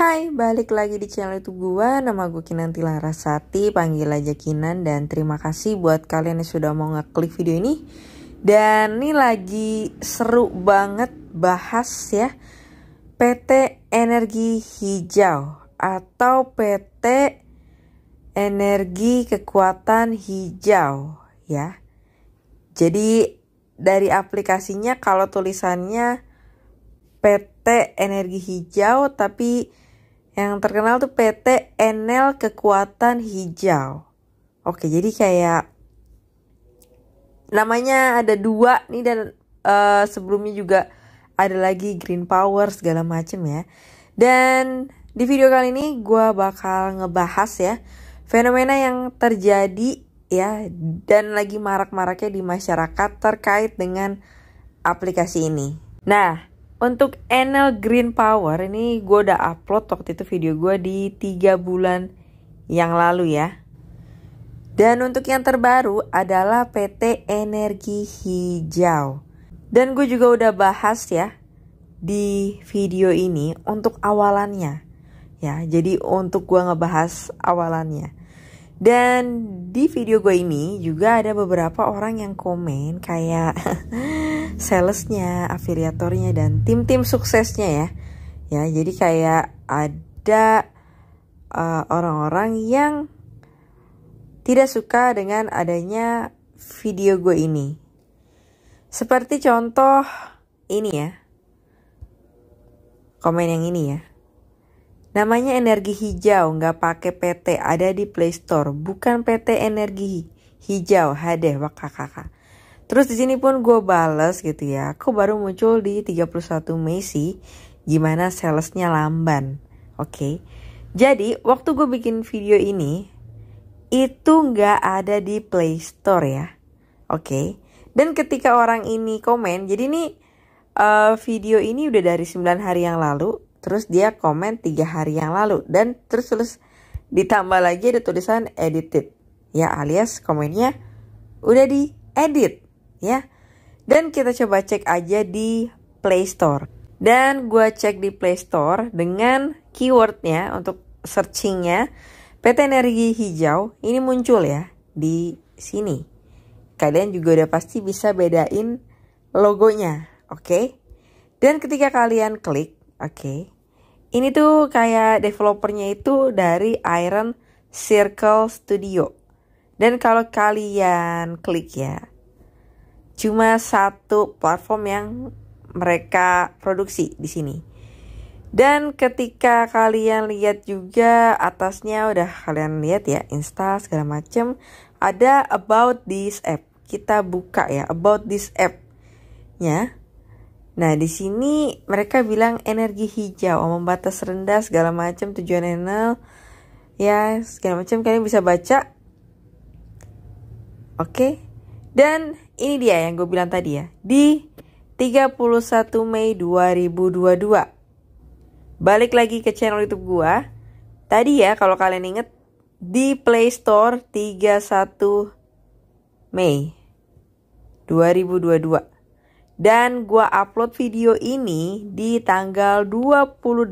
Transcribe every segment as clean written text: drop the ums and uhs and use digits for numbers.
Hai, balik lagi di channel YouTube gua. Nama gue Kinanti Larasati, panggil aja Kinan. Dan terima kasih buat kalian yang sudah mau ngeklik video ini. Dan ini lagi seru banget bahas ya PT Energi Hijau atau PT Energi Kekuatan Hijau ya. Jadi dari aplikasinya kalau tulisannya PT Energi Hijau, tapi yang terkenal tuh PT Enel Kekuatan Hijau. Oke, jadi kayak namanya ada dua nih, dan sebelumnya juga ada lagi Green Power segala macem ya. Dan di video kali ini gue bakal ngebahas ya fenomena yang terjadi ya dan lagi marak-maraknya di masyarakat terkait dengan aplikasi ini. Nah, untuk Enel Green Power ini gue udah upload waktu itu video gue di 3 bulan yang lalu ya. Dan untuk yang terbaru adalah PT Energi Hijau. Dan gue juga udah bahas ya di video ini untuk awalannya. Ya, jadi untuk gue ngebahas awalannya. Dan di video gue ini juga ada beberapa orang yang komen kayak salesnya, afiliatornya, dan tim-tim suksesnya ya. Ya, jadi kayak ada orang-orang yang tidak suka dengan adanya video gue ini. Seperti contoh ini ya. Komen yang ini ya. Namanya Energi Hijau, nggak pakai PT, ada di Play Store, bukan PT Energi Hijau, hadeh wakakaka. Terus di sini pun gue bales gitu ya, aku baru muncul di 31 Mei sih, gimana salesnya lamban. Oke. Jadi waktu gue bikin video ini, itu nggak ada di Play Store ya. Oke. Dan ketika orang ini komen, jadi ini video ini udah dari 9 hari yang lalu. Terus dia komen 3 hari yang lalu. Dan terus ditambah lagi ada tulisan edited. Ya, alias komennya udah diedit ya. Dan kita coba cek aja di Play Store. Dan gue cek di Play Store dengan keywordnya untuk searchingnya PT Energi Hijau. Ini muncul ya di sini. Kalian juga udah pasti bisa bedain logonya. Oke. Dan ketika kalian klik, oke. Ini tuh kayak developernya itu dari Iron Circle Studio. Dan kalau kalian klik ya, cuma satu platform yang mereka produksi di sini. Dan ketika kalian lihat juga atasnya udah kalian lihat ya, install segala macem, ada about this app. Kita buka ya about this app-nya. Nah, di sini mereka bilang energi hijau, membatas rendah segala macam, tujuan Enel ya segala macam, kalian bisa baca. Oke. Dan ini dia yang gue bilang tadi ya, di 31 Mei 2022. Balik lagi ke channel YouTube gue. Tadi ya kalau kalian inget di Play Store 31 Mei 2022. Dan gua upload video ini di tanggal 28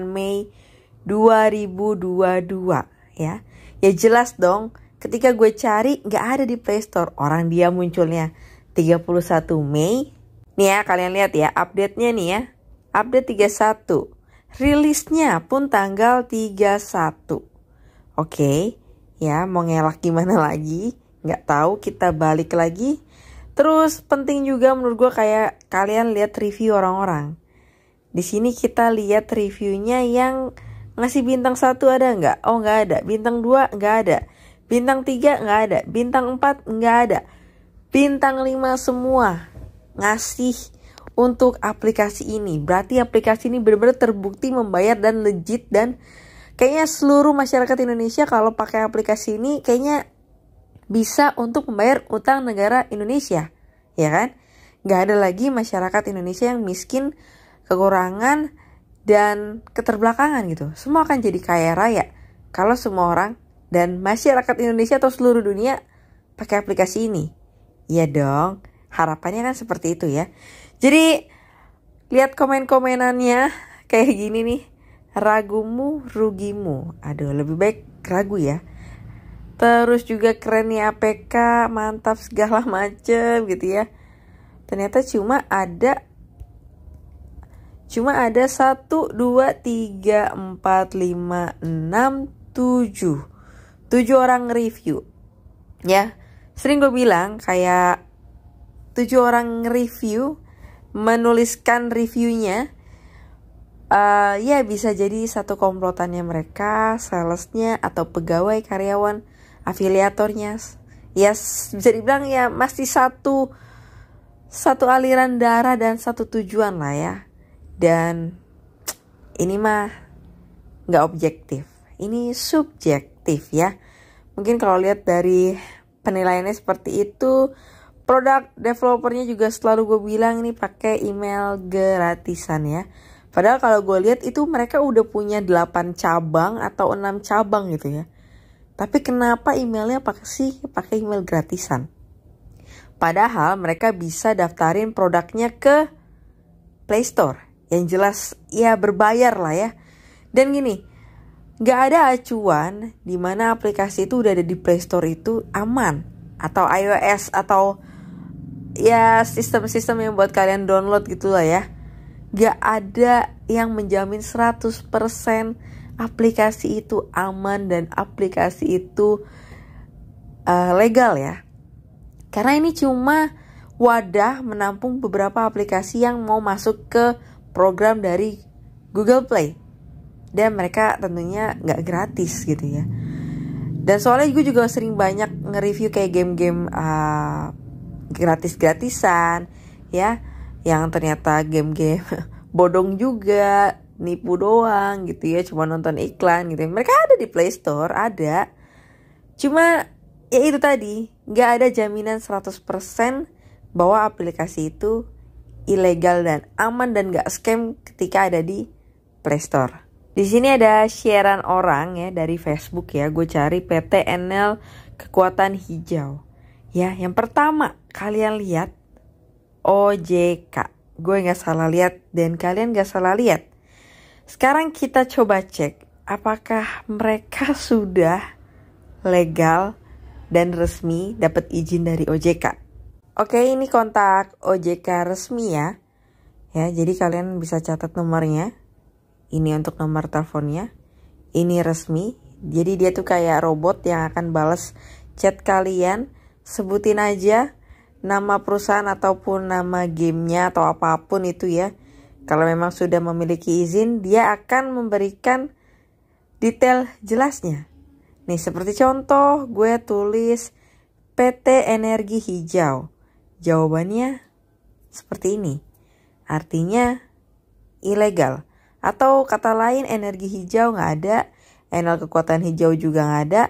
Mei 2022 ya. Ya jelas dong, ketika gue cari nggak ada di Play Store. Orang dia munculnya 31 Mei. Nih ya, kalian lihat ya update-nya nih ya. Update 31. Rilisnya pun tanggal 31. Oke, ya mau ngelak gimana lagi? Nggak tahu, kita balik lagi. Terus penting juga menurut gue kayak kalian lihat review orang-orang. Di sini kita lihat reviewnya yang ngasih bintang 1 ada nggak? Oh nggak ada. Bintang 2 nggak ada. Bintang 3 nggak ada. Bintang 4 nggak ada. Bintang 5 semua ngasih untuk aplikasi ini. Berarti aplikasi ini benar-benar terbukti membayar dan legit, dan kayaknya seluruh masyarakat Indonesia kalau pakai aplikasi ini kayaknya bisa untuk membayar utang negara Indonesia, ya kan? Gak ada lagi masyarakat Indonesia yang miskin, kekurangan, dan keterbelakangan gitu. Semua akan jadi kaya raya kalau semua orang dan masyarakat Indonesia atau seluruh dunia pakai aplikasi ini. Iya dong, harapannya kan seperti itu ya. Jadi lihat komen-komenannya kayak gini nih. ragumu rugimu. Aduh, lebih baik ragu ya. Terus juga kerennya APK, mantap segala macem gitu ya. Ternyata cuma ada 1, 2, 3, 4, 5, 6, 7 orang review. Ya, sering gue bilang kayak 7 orang review menuliskan reviewnya. Ya bisa jadi satu komplotannya mereka, salesnya atau pegawai karyawan afiliatornya. Ya bisa dibilang ya masih satu aliran darah dan satu tujuan lah ya. Dan ini mah nggak objektif, ini subjektif ya. Mungkin kalau lihat dari penilaiannya seperti itu. Produk developernya juga selalu gue bilang ini pakai email gratisan ya. Padahal kalau gue lihat itu mereka udah punya 8 cabang atau 6 cabang gitu ya. Tapi kenapa emailnya pakai email gratisan? Padahal mereka bisa daftarin produknya ke Play Store. Yang jelas ya berbayar lah ya. Dan gini, gak ada acuan di mana aplikasi itu udah ada di Play Store itu aman. Atau iOS atau ya sistem-sistem yang buat kalian download gitu lah ya. Gak ada yang menjamin 100% aplikasi itu aman dan aplikasi itu legal ya. Karena ini cuma wadah menampung beberapa aplikasi yang mau masuk ke program dari Google Play. Dan mereka tentunya gak gratis gitu ya. Dan soalnya gue juga sering banyak nge-review kayak game-game gratis-gratisan ya. Yang ternyata game-game bodong juga, nipu doang gitu ya, cuma nonton iklan gitu. Mereka ada di Play Store, ada. Cuma ya itu tadi, gak ada jaminan 100% bahwa aplikasi itu ilegal dan aman dan gak scam ketika ada di Play Store. Di sini ada sharean orang ya dari Facebook ya. Gue cari PTNL kekuatan hijau. Ya, yang pertama kalian lihat OJK. Gue gak salah lihat dan kalian gak salah lihat. Sekarang kita coba cek apakah mereka sudah legal dan resmi dapat izin dari OJK. Oke, ini kontak OJK resmi ya. Ya, jadi kalian bisa catat nomornya. Ini untuk nomor teleponnya. Ini resmi. Jadi dia tuh kayak robot yang akan balas chat kalian. Sebutin aja nama perusahaan ataupun nama gamenya atau apapun itu ya. Kalau memang sudah memiliki izin, dia akan memberikan detail jelasnya. Nih seperti contoh gue tulis PT Energi Hijau. Jawabannya seperti ini. Artinya ilegal. Atau kata lain energi hijau gak ada. Enel kekuatan hijau juga gak ada.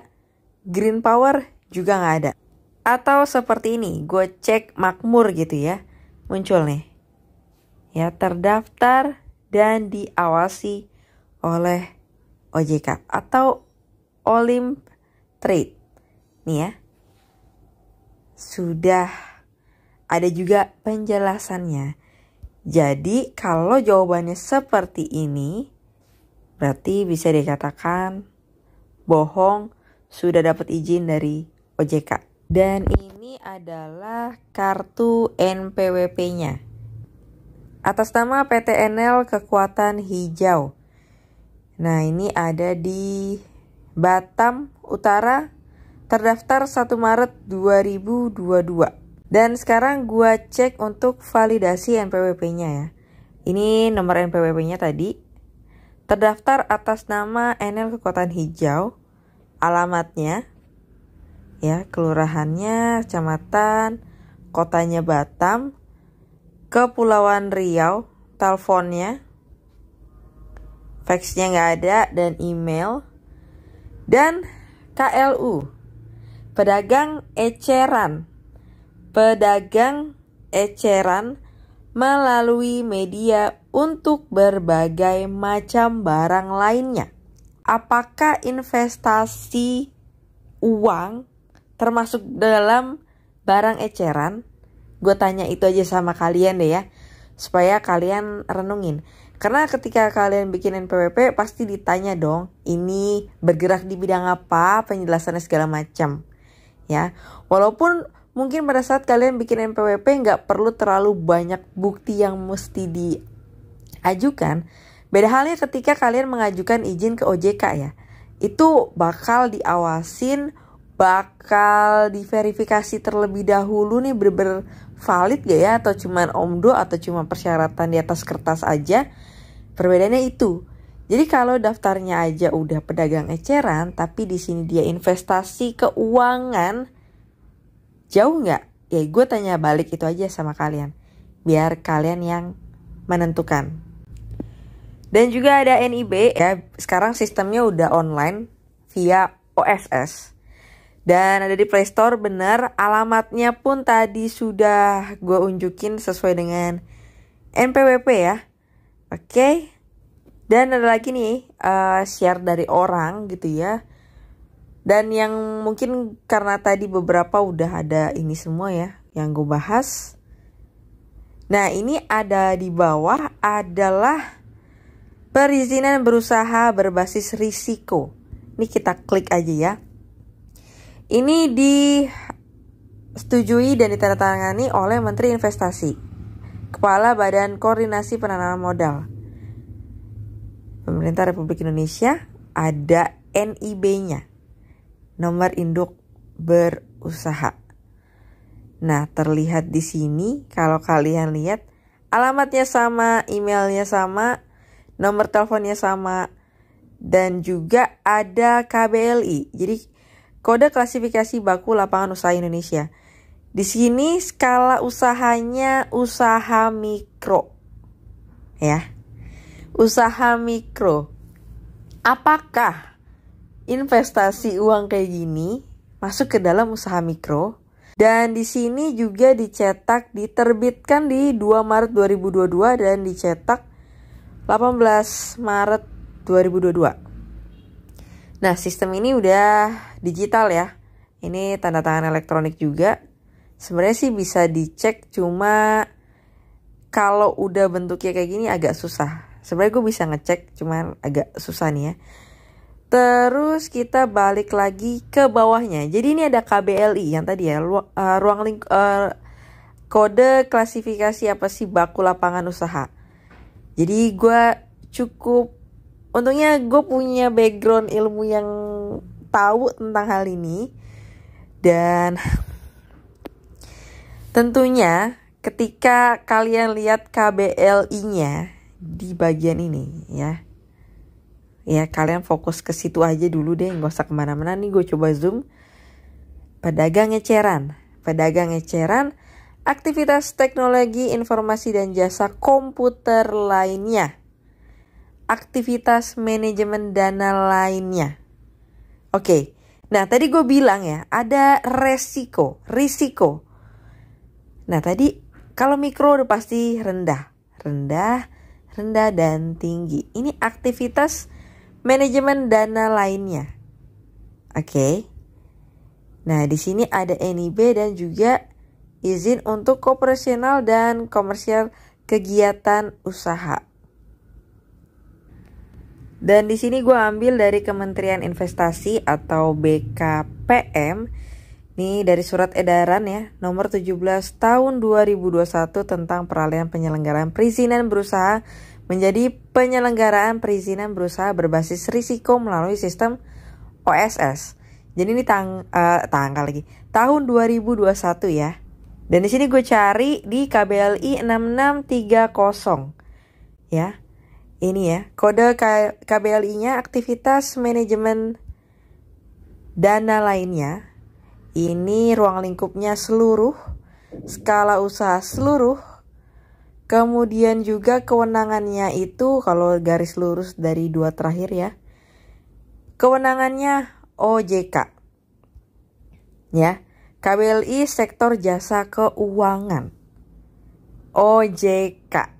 Green power juga gak ada. Atau seperti ini. Gue cek makmur gitu ya. Muncul nih. Ya, terdaftar dan diawasi oleh OJK. Atau Olymp Trade. Nih ya. Sudah ada juga penjelasannya. Jadi kalau jawabannya seperti ini, berarti bisa dikatakan bohong, sudah dapat izin dari OJK. Dan ini adalah kartu NPWP-nya. Atas nama PTNL Kekuatan Hijau. Nah ini ada di Batam Utara, terdaftar 1 Maret 2022. Dan sekarang gue cek untuk validasi NPWP-nya ya. Ini nomor NPWP-nya tadi. Terdaftar atas nama Enel Kekuatan Hijau. Alamatnya. Ya, kelurahannya, kecamatan, kotanya Batam. Kepulauan Riau. Teleponnya. Faxnya nggak ada dan email. Dan KLU. Pedagang eceran. Pedagang eceran melalui media untuk berbagai macam barang lainnya. Apakah investasi uang termasuk dalam barang eceran? Gue tanya itu aja sama kalian deh ya, supaya kalian renungin. Karena ketika kalian bikin NPWP pasti ditanya dong, ini bergerak di bidang apa, penjelasannya segala macam. Ya, walaupun mungkin pada saat kalian bikin NPWP nggak perlu terlalu banyak bukti yang mesti diajukan. Beda halnya ketika kalian mengajukan izin ke OJK ya. Itu bakal diawasin, bakal diverifikasi terlebih dahulu nih bener-bener valid gak ya, atau cuman omdo atau cuma persyaratan di atas kertas aja. Perbedaannya itu. Jadi kalau daftarnya aja udah pedagang eceran, tapi di sini dia investasi keuangan, jauh nggak? Ya gue tanya balik itu aja sama kalian, biar kalian yang menentukan. Dan juga ada NIB ya, sekarang sistemnya udah online via OSS. Dan ada di Play Store, benar. Alamatnya pun tadi sudah gue unjukin sesuai dengan NPWP ya. Oke. Dan ada lagi nih share dari orang gitu ya. Dan yang mungkin karena tadi beberapa udah ada ini semua ya yang gue bahas. Nah ini ada di bawah adalah perizinan berusaha berbasis risiko. Ini kita klik aja ya. Ini disetujui dan ditandatangani oleh Menteri Investasi, Kepala Badan Koordinasi Penanaman Modal, Pemerintah Republik Indonesia. Ada NIB-nya, nomor induk berusaha. Nah, terlihat di sini kalau kalian lihat alamatnya sama, emailnya sama, nomor teleponnya sama, dan juga ada KBLI. Jadi kode klasifikasi baku lapangan usaha Indonesia. Di sini skala usahanya usaha mikro. Ya. Usaha mikro. Apakah investasi uang kayak gini masuk ke dalam usaha mikro? Dan di sini juga dicetak, diterbitkan di 2 Maret 2022 dan dicetak 18 Maret 2022. Nah, sistem ini udah digital ya. Ini tanda tangan elektronik juga. Sebenarnya sih bisa dicek, cuma kalau udah bentuknya kayak gini agak susah. Sebenarnya gue bisa ngecek, cuman agak susah nih ya. Terus kita balik lagi ke bawahnya. Jadi ini ada KBLI yang tadi ya, kode klasifikasi apa sih baku lapangan usaha. Jadi gue untungnya gue punya background ilmu yang tahu tentang hal ini. Dan tentunya ketika kalian lihat KBLI-nya di bagian ini ya. Ya kalian fokus ke situ aja dulu deh, gak usah kemana-mana. Nih gue coba zoom. Pedagang eceran. Pedagang eceran, aktivitas teknologi, informasi dan jasa komputer lainnya. Aktivitas manajemen dana lainnya. Oke, nah tadi gue bilang ya, ada risiko. Nah tadi kalau mikro udah pasti rendah dan tinggi. Ini aktivitas manajemen dana lainnya. Oke. Nah di sini ada NIB dan juga izin untuk operasional dan komersial kegiatan usaha. Dan di sini gue ambil dari Kementerian Investasi atau BKPM. Ini dari surat edaran ya, nomor 17 tahun 2021 tentang peralihan penyelenggaraan perizinan berusaha menjadi penyelenggaraan perizinan berusaha berbasis risiko melalui sistem OSS. Jadi ini tanggal lagi, tahun 2021 ya. Dan di sini gue cari di KBLI 6630 ya. Ini ya, kode KBLI-nya aktivitas manajemen dana lainnya. Ini ruang lingkupnya seluruh, skala usaha seluruh. Kemudian juga kewenangannya itu kalau garis lurus dari 2 terakhir ya. Kewenangannya OJK. Ya, KBLI sektor jasa keuangan. OJK.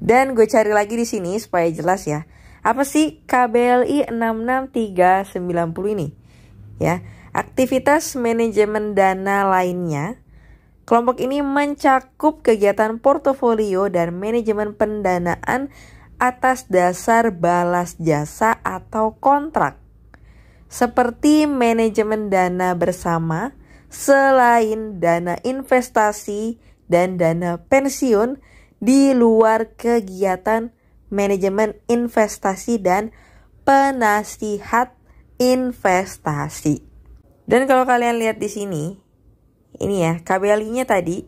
Dan gue cari lagi di sini supaya jelas ya. Apa sih KBLI 66390 ini? Ya, aktivitas manajemen dana lainnya Kelompok ini mencakup kegiatan portofolio dan manajemen pendanaan atas dasar balas jasa atau kontrak, seperti manajemen dana bersama selain dana investasi dan dana pensiun di luar kegiatan manajemen investasi dan penasihat investasi. Dan kalau kalian lihat di sini, ini ya, KBLI-nya tadi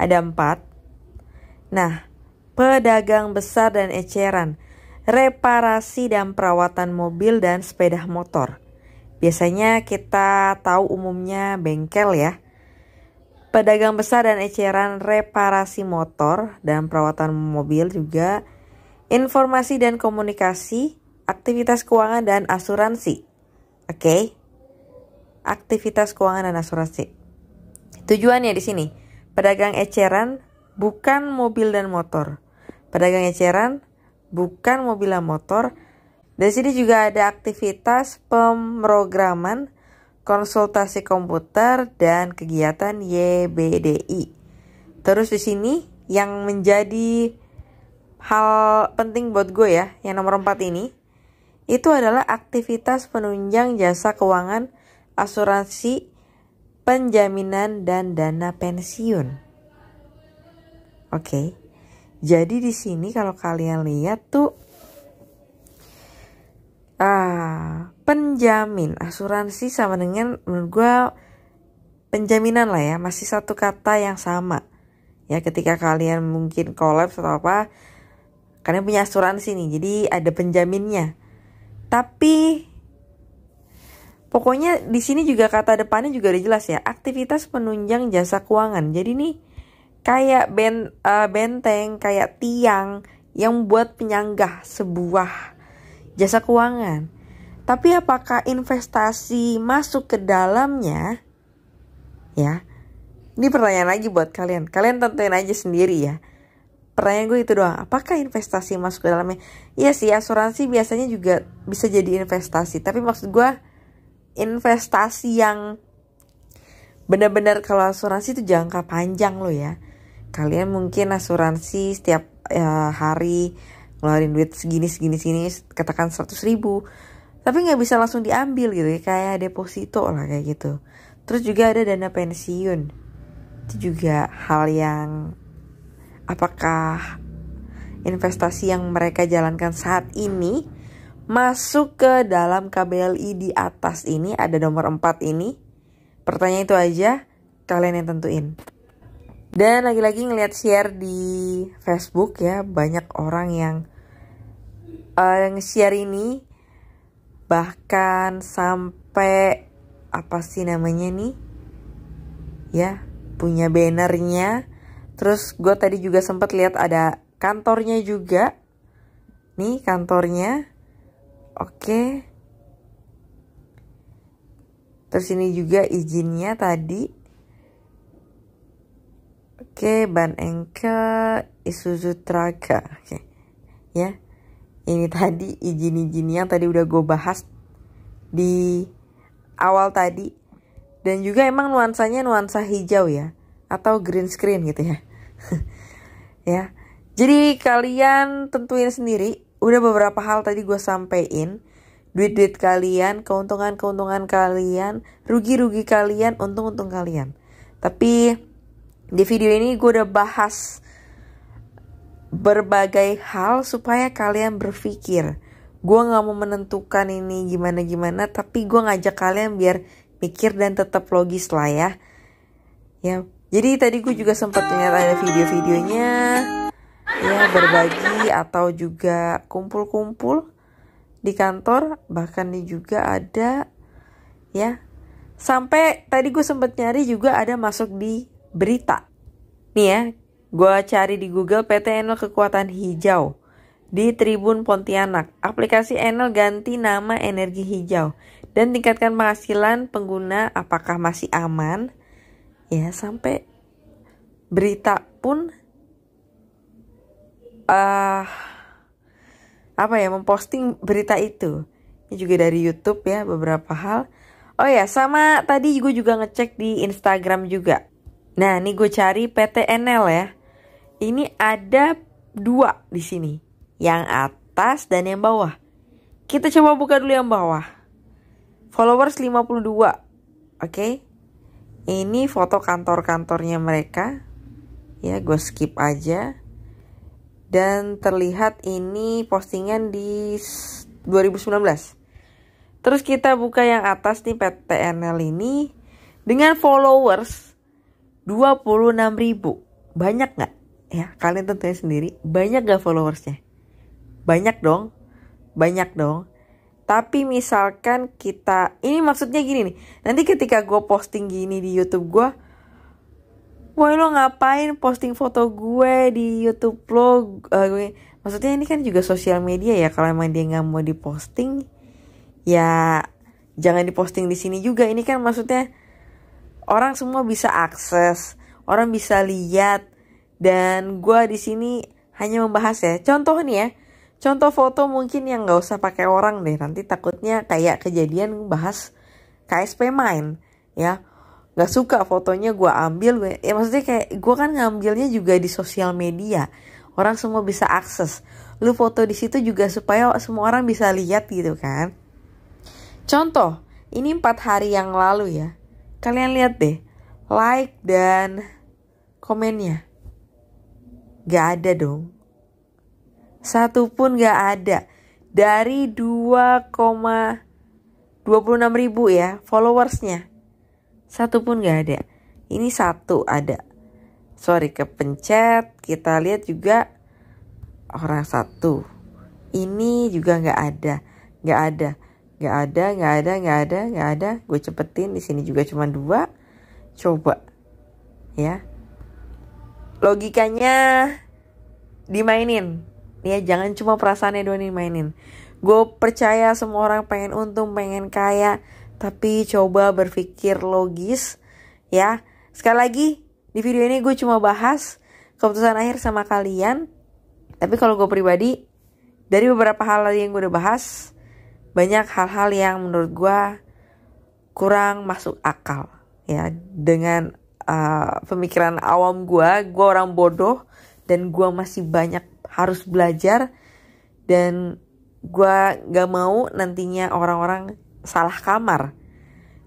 ada 4. Nah, pedagang besar dan eceran, reparasi dan perawatan mobil dan sepeda motor. Biasanya kita tahu umumnya bengkel ya. Pedagang besar dan eceran, reparasi motor dan perawatan mobil juga. Informasi dan komunikasi, aktivitas keuangan dan asuransi. Oke. Aktivitas keuangan dan asuransi. Tujuannya di sini, pedagang eceran bukan mobil dan motor. Pedagang eceran bukan mobil dan motor. Di sini juga ada aktivitas pemrograman, konsultasi komputer dan kegiatan YBDI. Terus di sini yang menjadi hal penting buat gue ya, yang nomor 4 ini, itu adalah aktivitas penunjang jasa keuangan, asuransi, penjaminan, dan dana pensiun. Oke, jadi di sini kalau kalian lihat tuh, penjamin, asuransi sama dengan, menurut gue, penjaminan lah ya, masih satu kata yang sama. Ya, ketika kalian mungkin kolaps atau apa, kalian punya asuransi nih, jadi ada penjaminnya. Tapi pokoknya di sini juga kata depannya juga udah jelas ya, aktivitas penunjang jasa keuangan. Jadi nih kayak benteng, kayak tiang yang buat penyanggah sebuah jasa keuangan. Tapi apakah investasi masuk ke dalamnya? Ya, ini pertanyaan lagi buat kalian. Kalian tentuin aja sendiri ya. Pertanyaan gue itu doang, apakah investasi masuk ke dalamnya? Iya sih, asuransi biasanya juga bisa jadi investasi. Tapi maksud gue, investasi yang benar-benar, kalau asuransi itu jangka panjang loh ya. Kalian mungkin asuransi setiap hari ngeluarin duit segini, katakan 100.000. Tapi gak bisa langsung diambil gitu ya, kayak deposito lah kayak gitu. Terus juga ada dana pensiun. Itu juga hal yang, apakah investasi yang mereka jalankan saat ini masuk ke dalam KBLI di atas ini, ada nomor 4 ini? Pertanyaan itu aja, kalian yang tentuin. Dan lagi-lagi ngeliat share di Facebook ya, banyak orang yang nge-share ini. Bahkan sampai, apa sih namanya nih? Ya, punya bannernya. Terus gue tadi juga sempat lihat ada kantornya juga. Nih kantornya. Oke. Terus ini juga izinnya tadi. Oke, ban engkel Isuzu Traga. Oke. Ya. Ini tadi izin-izin yang tadi udah gue bahas di awal tadi. Dan juga emang nuansanya nuansa hijau ya. Atau green screen gitu ya. Ya. Jadi kalian tentuin sendiri. Udah beberapa hal tadi gue sampein. Duit-duit kalian, keuntungan-keuntungan kalian, rugi-rugi kalian, untung-untung kalian. Tapi di video ini gue udah bahas berbagai hal supaya kalian berpikir. Gue gak mau menentukan ini gimana-gimana, tapi gue ngajak kalian biar mikir dan tetap logis lah ya. Ya, jadi tadi gue juga sempat lihat ada video-videonya, ya berbagi atau juga kumpul-kumpul di kantor, bahkan juga ada ya. Sampai tadi gue sempat nyari juga ada masuk di berita. Nih ya, gue cari di Google PT Enel Kekuatan Hijau di Tribun Pontianak. Aplikasi Enel ganti nama Energi Hijau dan tingkatkan penghasilan pengguna, apakah masih aman? Ya, sampai berita pun memposting berita itu. Ini juga dari YouTube ya, beberapa hal. Oh ya, sama tadi gue juga ngecek di Instagram juga. Nah, ini gue cari PTNL ya. Ini ada 2 di sini. Yang atas dan yang bawah. Kita coba buka dulu yang bawah. Followers 52. Oke. Ini foto kantor-kantornya mereka. Ya, gue skip aja. Dan terlihat ini postingan di 2019. Terus kita buka yang atas nih, PTNL ini. Dengan followers 26.000. Banyak gak? Ya, kalian tentunya sendiri. Banyak gak followersnya? Banyak dong. Banyak dong. Tapi misalkan kita, ini maksudnya gini nih. Nanti ketika gue posting gini di YouTube gue, woi lo ngapain posting foto gue di YouTube lo? Maksudnya ini kan juga sosial media ya. Kalau emang dia nggak mau diposting, ya jangan diposting di sini juga. Ini kan maksudnya orang semua bisa akses, orang bisa lihat. Dan gue di sini hanya membahas ya. Contoh nih ya. Contoh foto mungkin yang gak usah pakai orang deh. Nanti takutnya kayak kejadian bahas KSP Main. Ya. Gak suka fotonya gue ambil. Ya maksudnya kayak gue kan ngambilnya juga di sosial media. Orang semua bisa akses. Lu foto di situ juga supaya semua orang bisa lihat gitu kan. Contoh. Ini 4 hari yang lalu ya. Kalian lihat deh. Like dan komennya. Gak ada dong. Satu pun gak ada. Dari 2,26 ribu ya followersnya. Satu pun gak ada. Ini 1 ada. Sorry, kepencet. Kita lihat juga orang 1. Ini juga gak ada. Gak ada. Gak ada, gak ada, gak ada, gak ada. Gue cepetin, di sini juga cuma 2. Coba. Ya. Logikanya dimainin. Ya, jangan cuma perasaannya doang dimainin. Gue percaya semua orang pengen untung, pengen kaya. Tapi coba berpikir logis. Ya, sekali lagi di video ini gue cuma bahas keputusan akhir sama kalian. Tapi kalau gue pribadi, dari beberapa hal yang gue udah bahas, banyak hal-hal yang menurut gue kurang masuk akal. Ya, dengan pemikiran awam gue orang bodoh. Dan gue masih banyak harus belajar. Dan gue gak mau nantinya orang-orang salah kamar.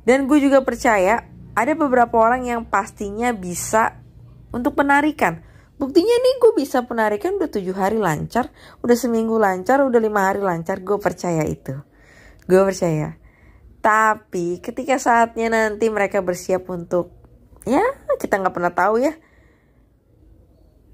Dan gue juga percaya ada beberapa orang yang pastinya bisa untuk penarikan. Buktinya nih gue bisa penarikan udah 7 hari lancar. Udah seminggu lancar, udah 5 hari lancar. Gue percaya itu. Gue percaya. Tapi ketika saatnya nanti mereka bersiap untuk, ya kita gak pernah tahu ya.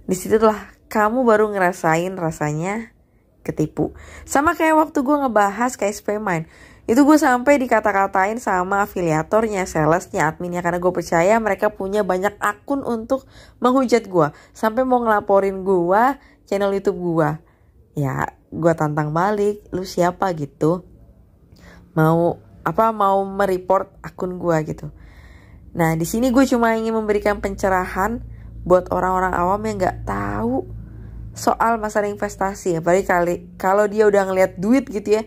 Disitulah kamu baru ngerasain rasanya ketipu. Sama kayak waktu gue ngebahas KSP Main. Itu gue sampai dikata-katain sama afiliatornya, salesnya, adminnya. Karena gue percaya mereka punya banyak akun untuk menghujat gue. Sampai mau ngelaporin gue, channel YouTube gue. Ya gue tantang balik, lu siapa gitu. Mau mereport akun gue gitu. Nah di sini gue cuma ingin memberikan pencerahan buat orang-orang awam yang nggak tahu soal masalah investasi. Apalagi kalau dia udah ngeliat duit gitu ya,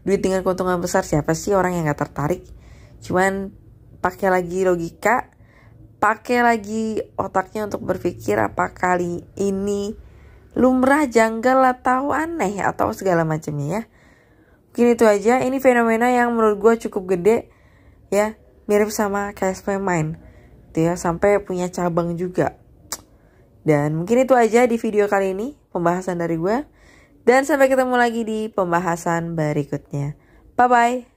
duit dengan keuntungan besar, siapa sih orang yang nggak tertarik? Cuman pakai lagi logika, pakai lagi otaknya untuk berpikir apa kali ini lumrah, janggal atau aneh atau segala macamnya ya. Mungkin itu aja. Ini fenomena yang menurut gue cukup gede ya, mirip sama KSP Main gitu ya, sampai punya cabang juga. Dan mungkin itu aja di video kali ini, pembahasan dari gue. Dan sampai ketemu lagi di pembahasan berikutnya. Bye-bye.